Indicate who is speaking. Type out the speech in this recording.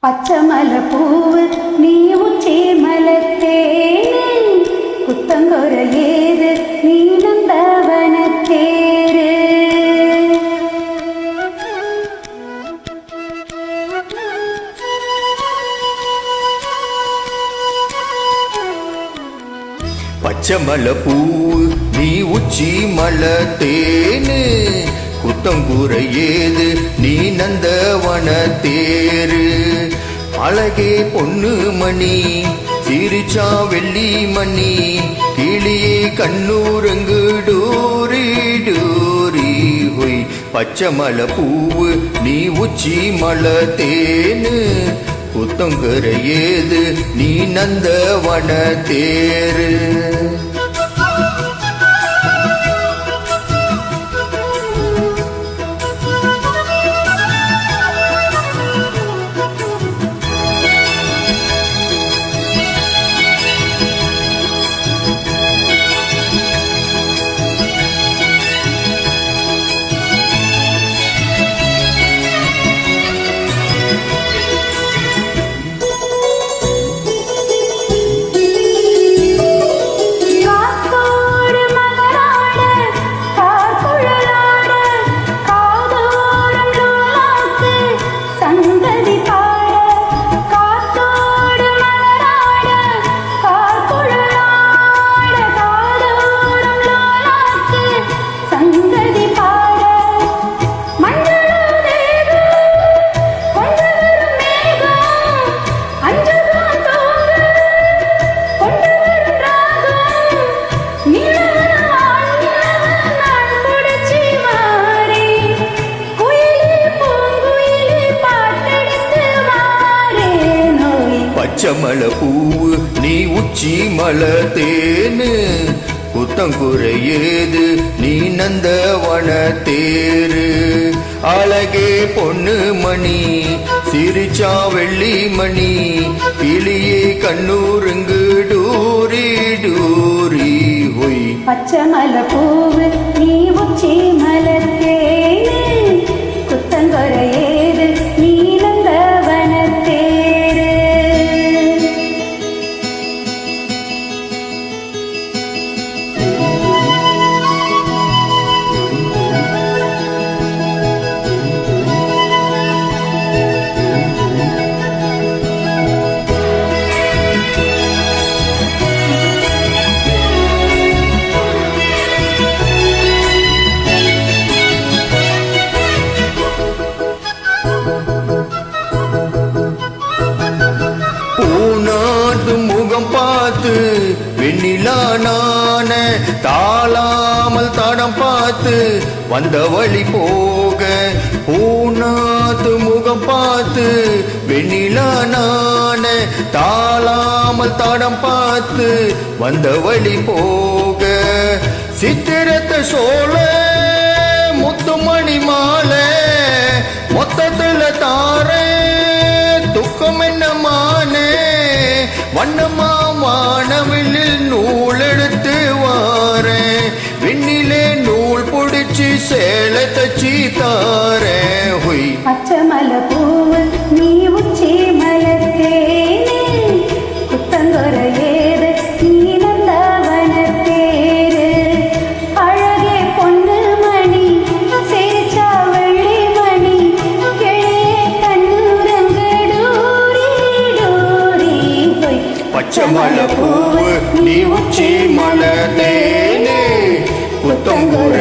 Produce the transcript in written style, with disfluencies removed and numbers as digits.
Speaker 1: பச்சமல பூவு நீ உச்சி மலத்தேனே குத்தங்கொர ஏது நீ நந்தவனத்தேரு
Speaker 2: பச்சமல பூவு நீ உச்சி மலத்தேனு குத்தங்குற ஏது நீ நந்தவனத்தேரு அழகே பொண்ணு மணி சிரிச்சா வெள்ளி மணி கிளியே கண்ணூரங்கு டோரி டோரி ஹொய் பச்சமல பூவு நீ உச்சி மலத்தேனு குத்தங்குற ஏது நீ நந்தவனத்தேரு பச்சமல பூவு நீ உச்சி மலத்தேனு குத்தங்குற ஏது நீ நந்தவனத்தேரு அழகே பொண்ணு மணி சிரிச்சா வெள்ளி மணி கிளியே கண்ணூருங்கு டூரி டூரி ஹொய்
Speaker 1: பச்சமல பூவு நீ உச்சி மலத்தேனு குத்தங்குற ஏது நீ நந்தவனத்தேரு
Speaker 2: முகம் பார்த்து வெண்ணிலா நான தாளாமல் தடம் பார்த்து வந்த வழி போக பூநாத்து முகம் பார்த்து வெண்ணிலா நான தாளாமல் தடம் பார்த்து வந்த வழி போக சித்திரத்த சோழ முத்துமணி மாலை மொத்தத்துல தாரே துக்கம் என்ன மானே வண்ணமா வானவில்லில் நூல் எடுத்து வாரேன் விண்ணிலே நூல் பிடிச்சி சேலை தச்சி தாரேன் ஹொய்
Speaker 1: பச்சமல பூவு நீ உச்சி மலத்தேனு குத்தங்குற ஏது நீ நந்தவனத்தேரு அழகே பொண்ணு மணி சிரிச்சா வெள்ளி மணி கிளியே கண்ணூரங்கு டூரி டூரி ஹொய்
Speaker 2: பச்சமல பூவு நீ உச்சி மலத்தேனு குத்தங்குற